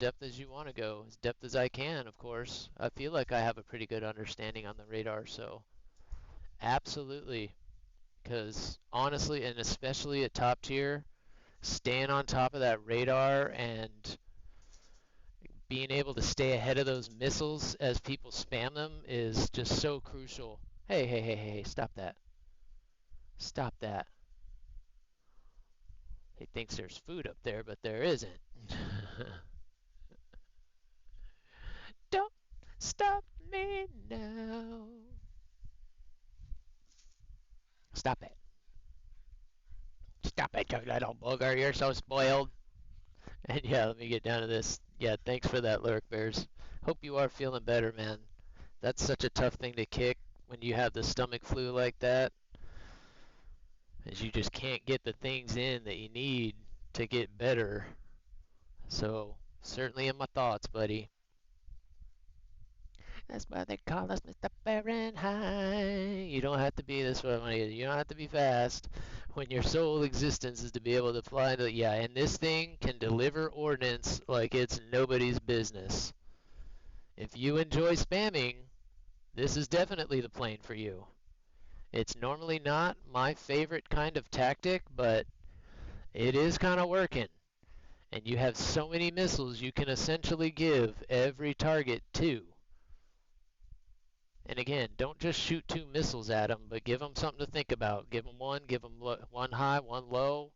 depth as you want to go, as depth as I can, of course. I feel like I have a pretty good understanding on the radar, so absolutely. Because honestly, and especially at top tier, staying on top of that radar and being able to stay ahead of those missiles as people spam them is just so crucial. Hey, hey, hey, hey, stop that. Stop that. He thinks there's food up there, but there isn't. Don't stop me now. Stop it. Stop it, you little booger. You're so spoiled. And yeah, let me get down to this. Yeah, thanks for that, Lurk Bears. Hope you are feeling better, man. That's such a tough thing to kick when you have the stomach flu like that, as you just can't get the things in that you need to get better. So, certainly in my thoughts, buddy. That's why they call us Mr. Fahrenheit. You don't have to be this way. You don't have to be fast. When your sole existence is to be able to fly into, yeah, and this thing can deliver ordnance like it's nobody's business. If you enjoy spamming, this is definitely the plane for you. It's normally not my favorite kind of tactic, but it is kind of working. And you have so many missiles you can essentially give every target to. And again, don't just shoot 2 missiles at them, but give them something to think about. Give them one high, one low.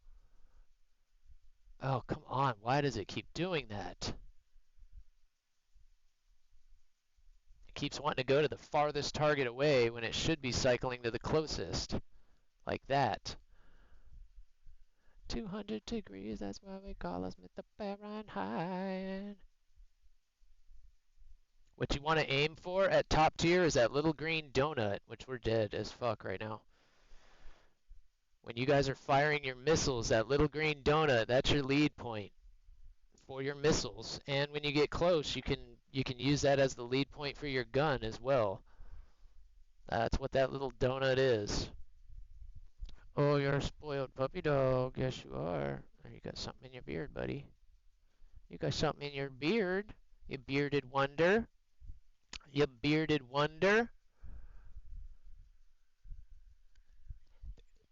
Oh, come on. Why does it keep doing that? It keeps wanting to go to the farthest target away when it should be cycling to the closest. Like that. 200 degrees, that's why we call us Mr. Fahrenheit. What you want to aim for at top tier is that little green donut, which we're dead as fuck right now. When you guys are firing your missiles, that little green donut, that's your lead point for your missiles. And when you get close, you can use that as the lead point for your gun as well. That's what that little donut is. Oh, you're a spoiled puppy dog. Yes, you are. You got something in your beard, buddy. You got something in your beard. You bearded wonder. You bearded wonder.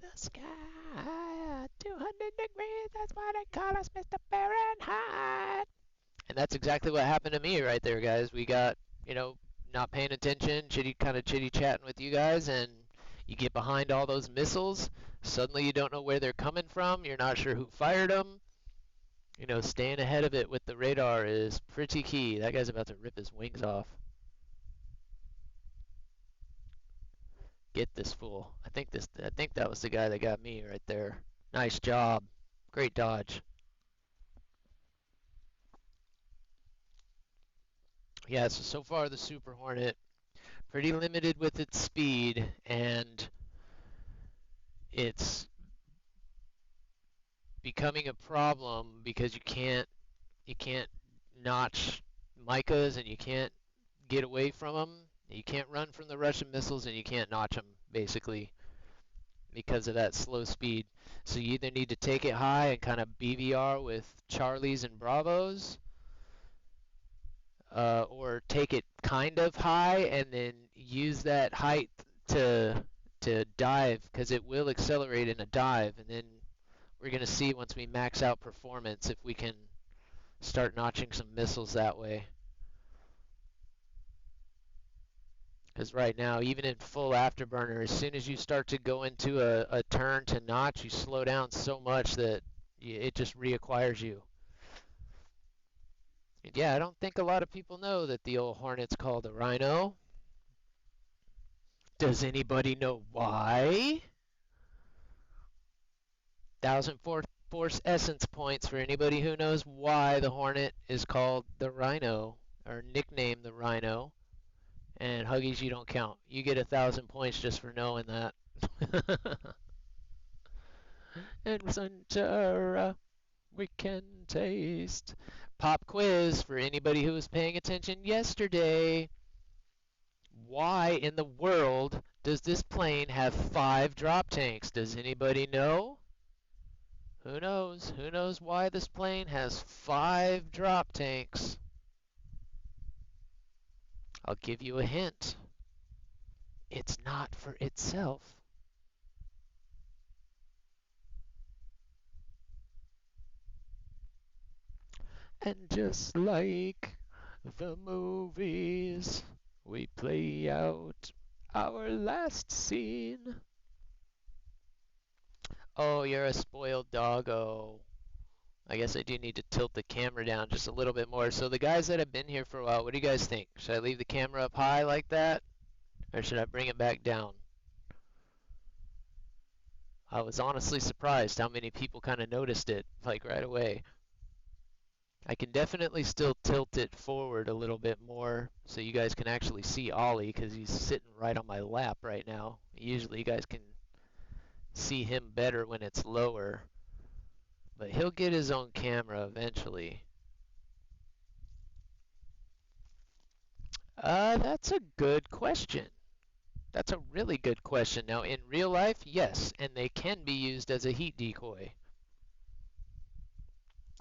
The sky, 200 degrees, that's why they call us Mr. Fahrenheit. And that's exactly what happened to me right there, guys. We got, not paying attention, kind of chitty-chatting with you guys, and you get behind all those missiles. Suddenly you don't know where they're coming from. You're not sure who fired them. Staying ahead of it with the radar is pretty key. That guy's about to rip his wings off. Get this fool. I think that was the guy that got me right there. Nice job. Great dodge. Yeah, so far the Super Hornet, pretty limited with its speed, and it's becoming a problem because you can't notch micas, and you can't get away from them. You can't run from the Russian missiles, and you can't notch them, basically, because of that slow speed. So you either need to take it high and kind of BVR with Charlies and Bravos, or take it kind of high and then use that height to dive, because it will accelerate in a dive, and then we're going to see once we max out performance if we can start notching some missiles that way. Because right now, even in full afterburner, as soon as you start to go into a turn to notch, you slow down so much that it just reacquires you. And yeah, I don't think a lot of people know that the old Hornet's called a Rhino. Does anybody know why? 1,000 force essence points for anybody who knows why the Hornet is called the Rhino, or nicknamed the Rhino. And Huggies, you don't count. You get 1,000 points just for knowing that. And Centura, we can taste. Pop quiz for anybody who was paying attention yesterday. Why in the world does this plane have 5 drop tanks? Does anybody know? Who knows? Who knows why this plane has 5 drop tanks? I'll give you a hint. It's not for itself. And just like the movies, we play out our last scene. Oh, you're a spoiled doggo. I guess I do need to tilt the camera down just a little bit more. So the guys that have been here for a while, what do you guys think? Should I leave the camera up high like that? Or should I bring it back down? I was honestly surprised how many people kind of noticed it, like right away. I can definitely still tilt it forward a little bit more so you guys can actually see Ollie because he's sitting right on my lap right now. Usually you guys can see him better when it's lower, but he'll get his own camera eventually. That's a good question. That's a really good question. Now, in real life, yes, and they can be used as a heat decoy.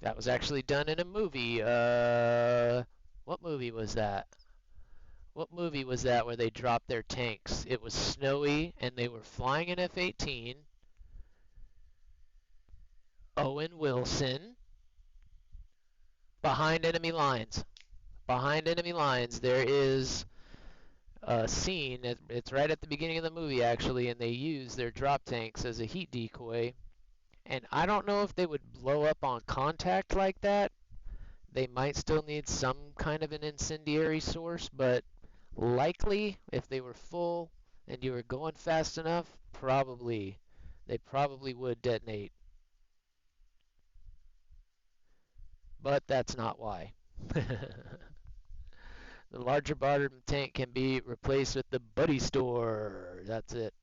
That was actually done in a movie. What movie was that? What movie was that where they dropped their tanks? It was snowy and they were flying an F-18. Owen Wilson behind enemy lines. Behind enemy lines, there is a scene. It's right at the beginning of the movie, actually, and they use their drop tanks as a heat decoy. And I don't know if they would blow up on contact like that. They might still need some kind of an incendiary source, but likely, if they were full and you were going fast enough, probably. They probably would detonate. But that's not why. The larger bottom tank can be replaced with the buddy store. That's it.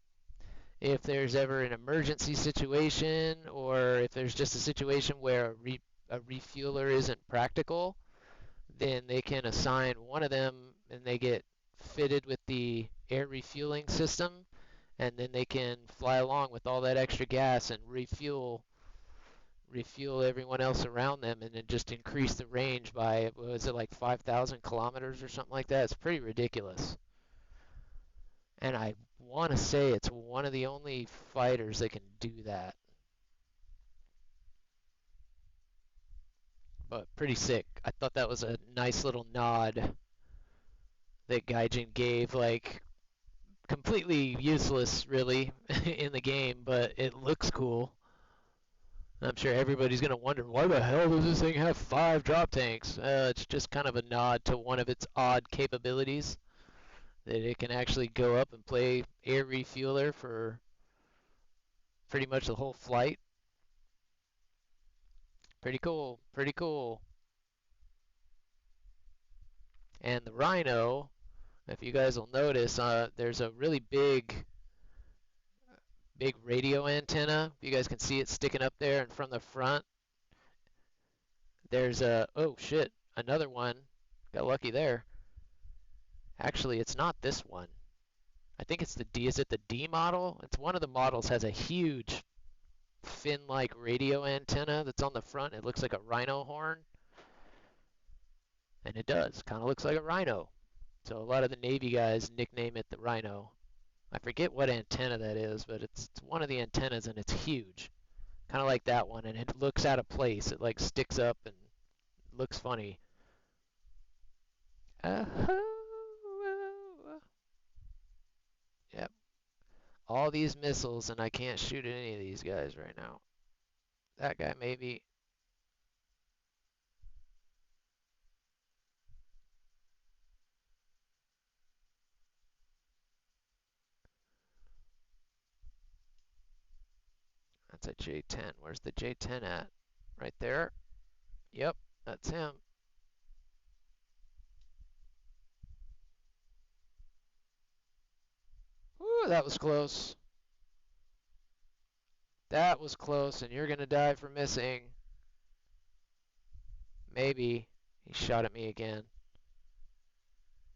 If there's ever an emergency situation or if there's just a situation where a refueler isn't practical, then they can assign one of them and they get fitted with the air refueling system, and then they can fly along with all that extra gas and refuel everyone else around them, and then just increase the range by, what was it, like 5,000 kilometers or something like that? It's pretty ridiculous. And I want to say it's one of the only fighters that can do that. But pretty sick. I thought that was a nice little nod that Gaijin gave, like completely useless really in the game, but it looks cool. I'm sure everybody's going to wonder, why the hell does this thing have 5 drop tanks? It's just kind of a nod to one of its odd capabilities, that it can actually go up and play air refueler for pretty much the whole flight. Pretty cool, pretty cool. And the Rhino, if you guys will notice, there's a really big radio antenna. You guys can see it sticking up there, and from the front, there's oh shit, another one. Got lucky there. Actually, it's not this one. I think it's the D. Is it the D model? It's one of the models has a huge fin-like radio antenna that's on the front. It looks like a rhino horn. And it does. Kind of looks like a rhino. So a lot of the Navy guys nickname it the Rhino. I forget what antenna that is, but it's one of the antennas and it's huge. Kind of like that one, and it looks out of place. It like sticks up and looks funny. Yep. All these missiles, and I can't shoot at any of these guys right now. That guy maybe. That's a J-10. Where's the J-10 at? Right there. Yep, that's him. Ooh, that was close. That was close, and you're gonna die for missing. Maybe. He shot at me again.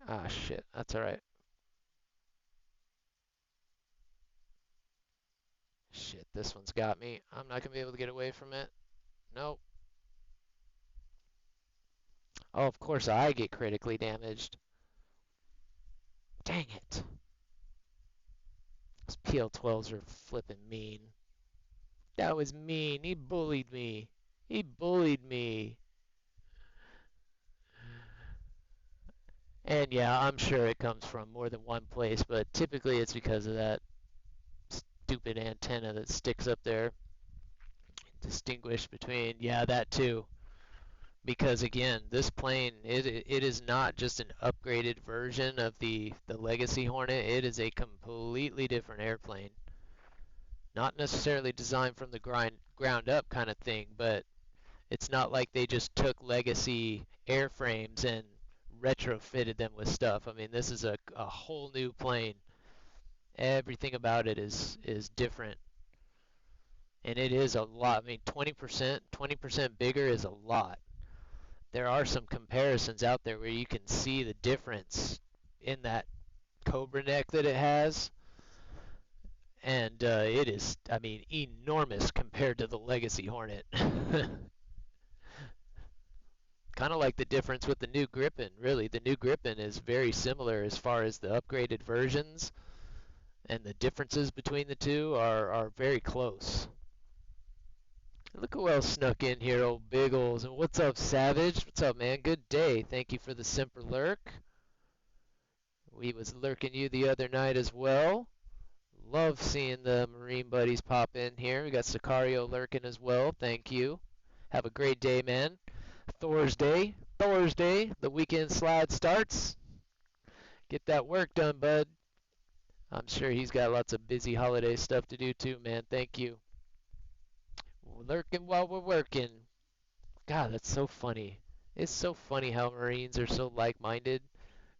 Ah, shit. That's alright. Shit, this one's got me. I'm not gonna be able to get away from it. Nope. Oh, of course I get critically damaged. Dang it. Those PL-12s are flipping mean. That was mean. He bullied me. He bullied me. And yeah, I'm sure it comes from more than one place, but typically it's because of that stupid antenna that sticks up there. Distinguish between, yeah, that too. Because again, this plane, it is not just an upgraded version of the Legacy Hornet. It is a completely different airplane. Not necessarily designed from the ground up kind of thing, but it's not like they just took legacy airframes and retrofitted them with stuff. I mean, this is a whole new plane. Everything about it is different. And it is a lot. I mean, 20% bigger is a lot. There are some comparisons out there where you can see the difference in that Cobra neck that it has. And it is, I mean, enormous compared to the Legacy Hornet. Kind of like the difference with the new Gripen, really. The new Gripen is very similar as far as the upgraded versions, and the differences between the two are very close. Look who else snuck in here, old Biggles. And what's up, Savage? What's up, man? Good day. Thank you for the Semper Lurk. We was lurking you the other night as well. Love seeing the Marine buddies pop in here. We got Sicario lurking as well. Thank you. Have a great day, man. Thursday, the weekend slide starts. Get that work done, bud. I'm sure he's got lots of busy holiday stuff to do too, man. Thank you. We're lurking while we're working. God, that's so funny. It's so funny how Marines are so like-minded.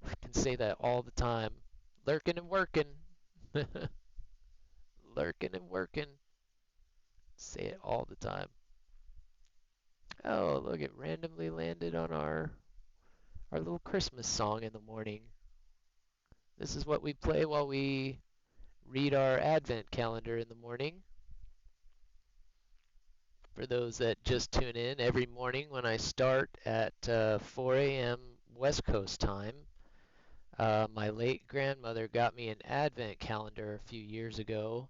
I can say that all the time. Lurking and working. Lurking and working. Say it all the time. Oh, look, it randomly landed on our little Christmas song in the morning. This is what we play while we read our Advent calendar in the morning. For those that just tune in, every morning when I start at 4 a.m. West Coast time, my late grandmother got me an Advent calendar a few years ago,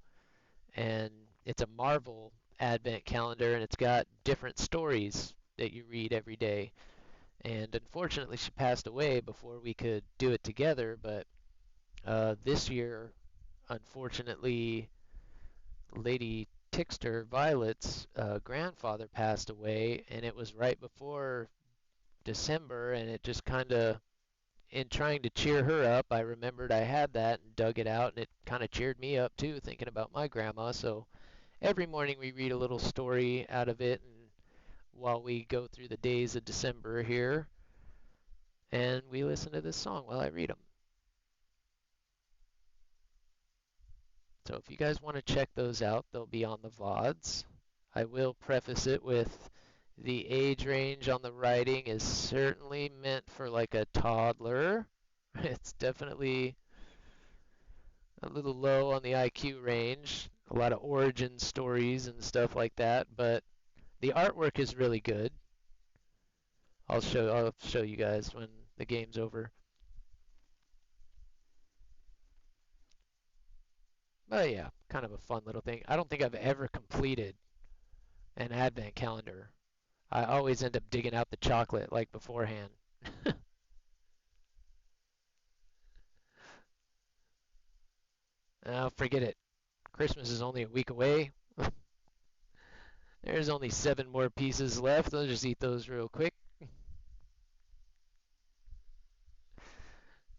and it's a Marvel Advent calendar, and it's got different stories that you read every day. And unfortunately, she passed away before we could do it together, but this year, unfortunately, Lady Tixter Violet's grandfather passed away, and it was right before December, and it just kind of, in trying to cheer her up, I remembered I had that and dug it out, and it kind of cheered me up too, thinking about my grandma. So every morning we read a little story out of it, and while we go through the days of December here, and we listen to this song while I read them. So if you guys want to check those out, they'll be on the VODs. I will preface it with the age range on the writing is certainly meant for like a toddler. It's definitely a little low on the IQ range. A lot of origin stories and stuff like that, but the artwork is really good. I'll show you guys when the game's over. But yeah, kind of a fun little thing. I don't think I've ever completed an advent calendar. I always end up digging out the chocolate like beforehand. Oh, forget it. Christmas is only a week away. There's only 7 more pieces left. I'll just eat those real quick.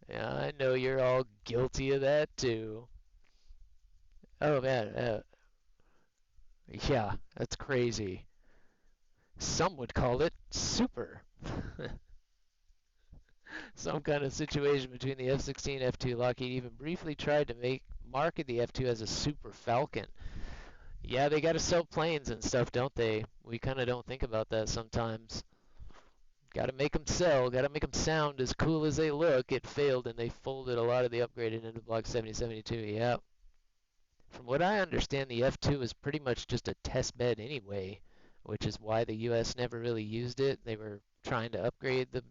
Yeah, I know you're all guilty of that too. Oh man, yeah, that's crazy. Some would call it super. Some kind of situation between the F-16 and F-2. Lockheed even briefly tried to market the F-2 as a Super Falcon. Yeah, they got to sell planes and stuff, don't they? We kind of don't think about that sometimes. Got to make them sell. Got to make them sound as cool as they look. It failed, and they folded a lot of the upgraded into Block 7072. Yep. From what I understand, the F2 is pretty much just a test bed anyway, which is why the US never really used it. They were trying to upgrade the